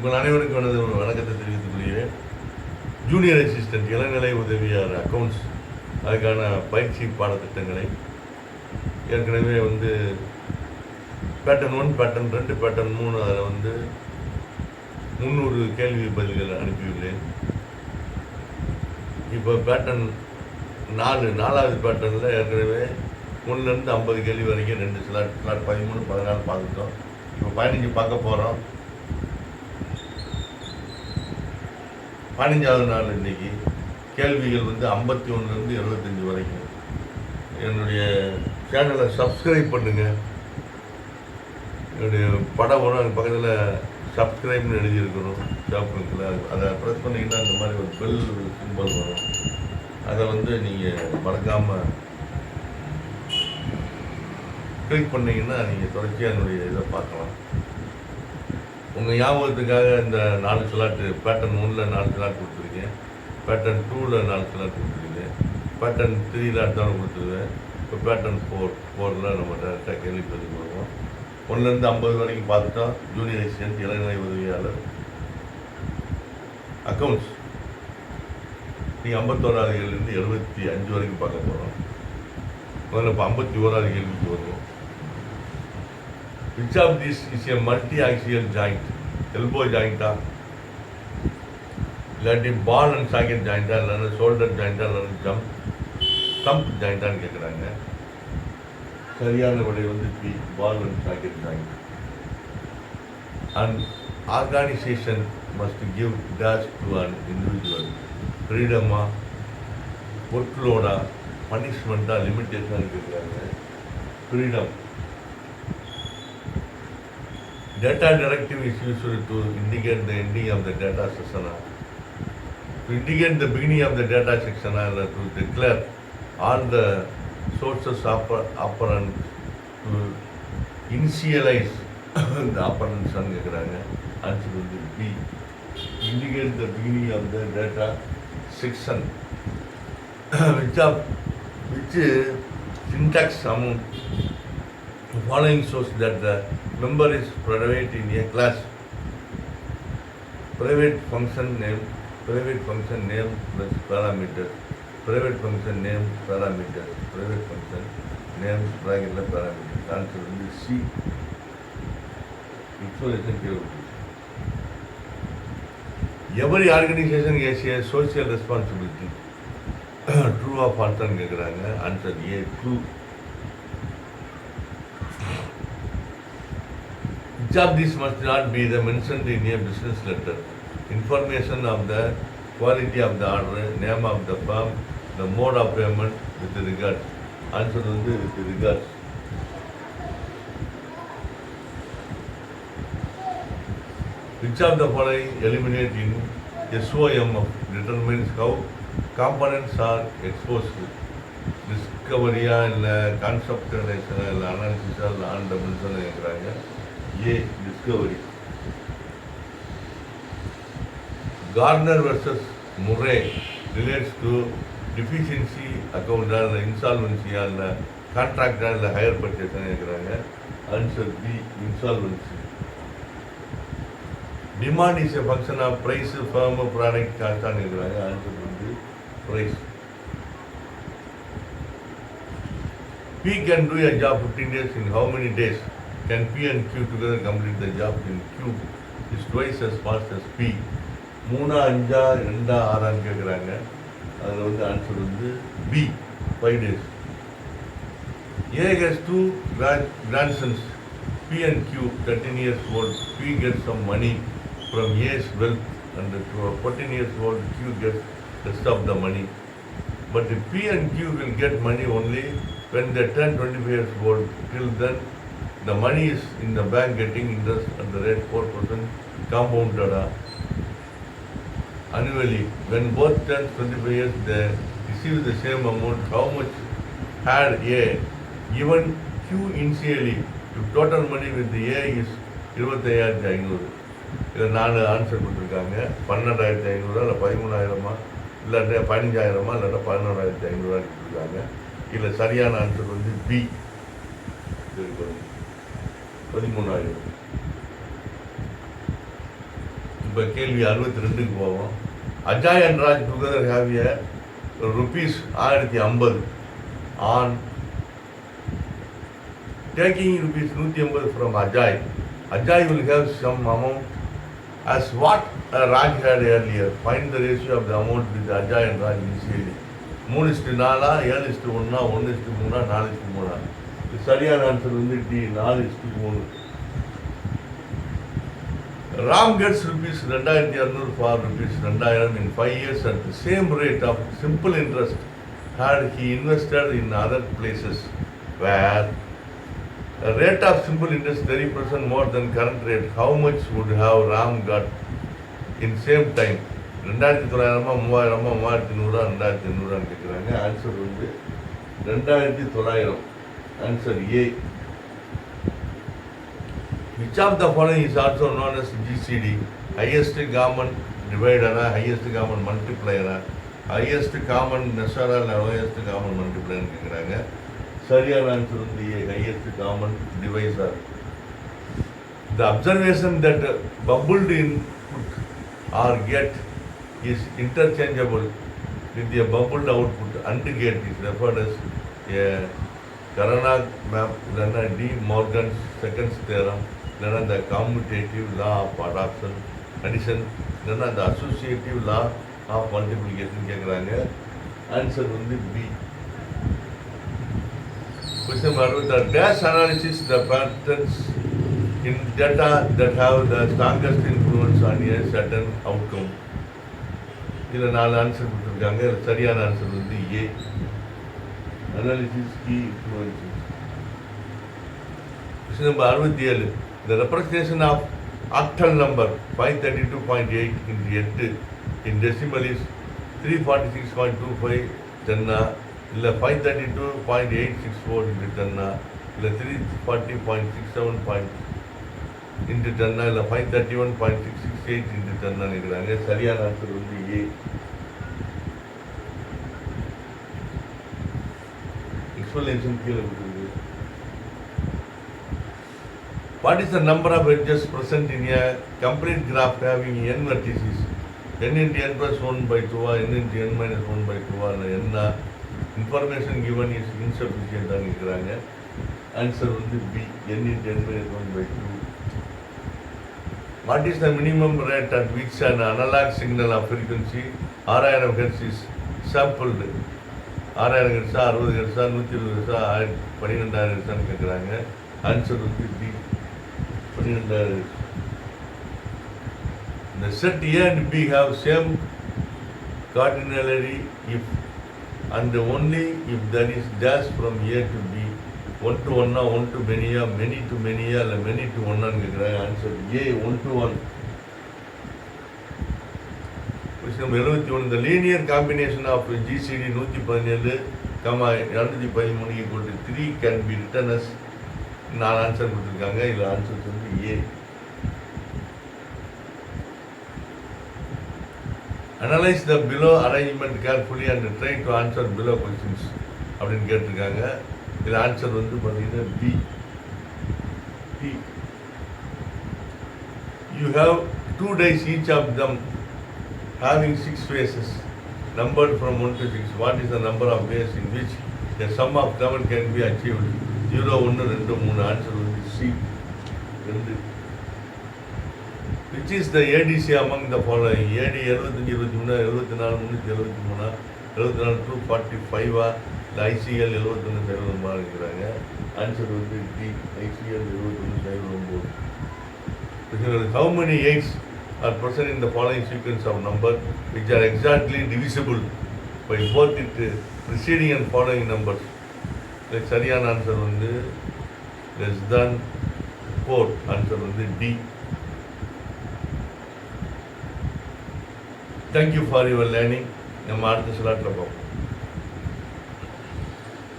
உங்கள் அனைவருக்கும் எனது வணக்கத்தை தெரிவித்துக் கொள்கிறேன். ஜூனியர் அசிஸ்டன்ட் இளநிலை உதவியாளர் அக்கௌண்ட்ஸ் அதுக்கான பயிற்சி பாடத்திட்டங்களை ஏற்கனவே பேட்டர்ன் 1, பேட்டர்ன் 2, பேட்டர்ன் 3 அதில் 300 கேள்வி பதில்கள் அனுப்பியுள்ளேன். இப்போ பேட்டர்ன் 4வது பேட்டர்னில் ஏற்கனவே 1லேருந்து 50 கேள்வி வரைக்கும் 2 ஸ்லாட் 13, 14 பார்த்துட்டோம். இப்போ 15 பார்க்க போகிறோம். 15வது நாள் இன்றைக்கி கேள்விகள் 51லேருந்து 75 வரைக்கும். என்னுடைய சேனலை சப்ஸ்கிரைப் பண்ணுங்கள். என்னுடைய படம் பக்கத்தில் சப்ஸ்கிரைப்னு எழுதியிருக்கணும் ஷாப்பிங்கில். அதை ப்ரெஸ் பண்ணிங்கன்னா அந்த மாதிரி ஒரு பெல் சிம்பல் வரும். அதை நீங்கள் மறக்காமல் கிளிக் பண்ணிங்கன்னா நீங்கள் தொடர்ச்சியாக என்னுடைய இதை பார்க்கலாம். உங்கள் ஞாபகத்துக்காக இந்த 4 ஸ்லாட்டு பேட்டர்ன் 1ல் 4 ஸ்லாட் கொடுத்துருக்கேன், பேட்டர்ன் 2ல் 4 ஸ்லாட் கொடுத்துருக்கேன், பேட்டர்ன் 3ல் அடுத்தவரை கொடுத்துருவேன். இப்போ பேட்டர்ன் 4ல் நம்ம டேரெக்டாக கேள்வி பதிவு பண்ணுவோம். 1லேருந்து 50 வரைக்கும் பார்த்துட்டோம். ஜூனியர் அசிஸ்டன்ட் இளநிலை உதவியாளர் அக்கௌண்ட்ஸ். நீங்கள் 51வது கேள்விலேருந்து 75 வரைக்கும் பார்க்க போகிறோம். முதல்ல இப்போ 51வது கேள்விக்கு வருவோம். Which of this is a multi-axial joint? Elbow joint இல்லாட்டி பால் அண்ட் சாக்கெட் ஜாயிண்டா, இல்லைன்னா ஷோல்டர் ஜாயிண்டா, இல்லைன்னா தம்ப் ஜாயிண்டான்னு கேட்குறாங்க. சரியான விடை B, ball and socket joint. And organisation must give dash to an individual. ஃப்ரீடமா, ஒர்க்லோடா, பனிஷ்மெண்ட்டா, லிமிட்டேஷன் கேட்குறாங்க. Freedom. Data directive is used to indicate the ending of the data section. To indicate the beginning of the data section, to declare all the sources operand to initialize the operands. Answer will be B. Indicate the beginning of the data section. which syntax among the following shows that the member is private in a class. Private function name plus parameters. Private function name parameters. Private function name bracket parameters. Answer will be C. Explanation capability. Every organization has a social responsibility. True or false? Answer A, true. Which of these must not be mentioned in a business letter? Information of the quality of the order, name of the firm, the mode of payment with regards. Answer will be with regards. Which of the following eliminate in SOM determines how components are exposed? Discovery, conceptualization, analysis, and dimension. A, discovery. Gardner versus Murray relates to deficiency account, insolvency, contract, higher purchase. Answer B, insolvency. Demand is a function of price, firm, product, cost. Answer will be price. P can do a job 15 days in how many days? Can P and Q together complete the job? In Q is twice as fast as P. 3, 5, 2, 6 கேட்குறாங்க. அதில் answer B, 5 days. A has 2 grandsons, P and Q, 13 years old. P gets some money from A's wealth, and 14 years old Q gets rest of the money. But P and Q will get money only when they turn 25 years old. Till then, the money is in the bank getting interest at the rate 4% compounded annually. When both turn 25 years, they receive the same amount. How much had A given Q initially? If total money with the A is 25,500. இதில் 4 answer கொடுத்துருக்காங்க. 12,500 இல்லை 13,000 இல்லாட்ட 15,000 இல்லாட்ட 11,500 கொடுத்துருக்காங்க. இதில் சரியான answer B. 13,000. இப்போ கேள்வி 62க்கு போவோம். Ajay and Raj together have a rupees 1050 on taking rupees 150 from Ajay. Ajay will have some amount as what Raj had earlier. Find the ratio of the amount with Ajay and Raj initially. 3:4, 7:1, 1:3, 4:3. இது சரியான answer வந்து D 4:3. Ram gets rupees 2,200 for rupees 2,000 in 5 years at the same rate of simple interest had he invested in other places where a rate of simple interest 30% more than current rate. How much would have Ram got in same time? 2,900, 3,000, 3,500, 2,800 கேட்குறாங்க. Answer வந்து 2,900. Answer A. Which of the following is also known as GCD? Highest common divisor, highest common multiplier, highest common measure, lowest common multiplier கேட்குறாங்க. சரியான answer வந்து highest common divisor. The observation that bubbled input or get is interchangeable with a bubbled output and get is referred as a Karnaugh map, then D. Morgan's second theorem, then the commutative law of addition, then the associative law of multiplication கேட்குறாங்க. Answer வந்து B. Question number 2. Dash analysis the patterns in data that have the strongest influence on a certain outcome. இதில் 4 answer கொடுத்துருக்காங்க. சரியான answer வந்து ஏ. Analysis key influences. Question number 67. The representation of octal number 532.8 into 8 in decimal is 346.25 tenna, இல்லை 532.864 into tenna, இல்லை 340.67 into tenna, இல்லை 531.668 into tenna நினைக்கிறாங்க. சரியான answer வந்து ஏ. Explanation கீழே கொடுக்குது. What is the number of edges present in a complete graph having n vertices? n into n plus 1 by 2 n into n minus 1 by 2 என்ன information given is insufficient கேட்குறாங்க. Answer வந்து B. n into n minus 1 by 2. What is the minimum rate at which an analog signal of frequency 6000 Hz is sampled? 6000 Hz, 60 Hz, 120 Hz, 12,000 Hz கேட்குறாங்க. Answer வந்து B. 12,000 Hz. The set A and B have same cardinality if and only if there is dash from A to B. 1 to 1, 1 to many, many to many, இல்லை many to 1 கேட்குறாங்க. Answer A 1 to 1. Question number 71. The linear combination of GCD 117, 213 equal to 3 can be written as 4 answer கொடுத்துருக்காங்க. இதில் answer வந்து ஏ. Analyze the below arrangement carefully and try to answer below questions அப்படின்னு கேட்டிருக்காங்க. இதில் answer வந்து பார்த்தீங்கன்னா B. You have 2 dice, each of them having 6 faces, numbered from 1 to 6. What is the number of ways in which a sum of 7 can be achieved? 0, 1, 2, 3. Answer வந்து C 2. Which is the ADC among the following? AD 75, 23, 74, 373, 74, 245, ICL 71 இருக்கிறாங்க. Answer வந்து D. ICL 71. How many 8s are present in the following sequence of number which are exactly divisible by both its preceding and following numbers? சரியான answer வந்து less than 4. Answer வந்து D. Thank you for your learning. நம்ம அடுத்த ஸ்லாட்டில் பார்ப்போம்.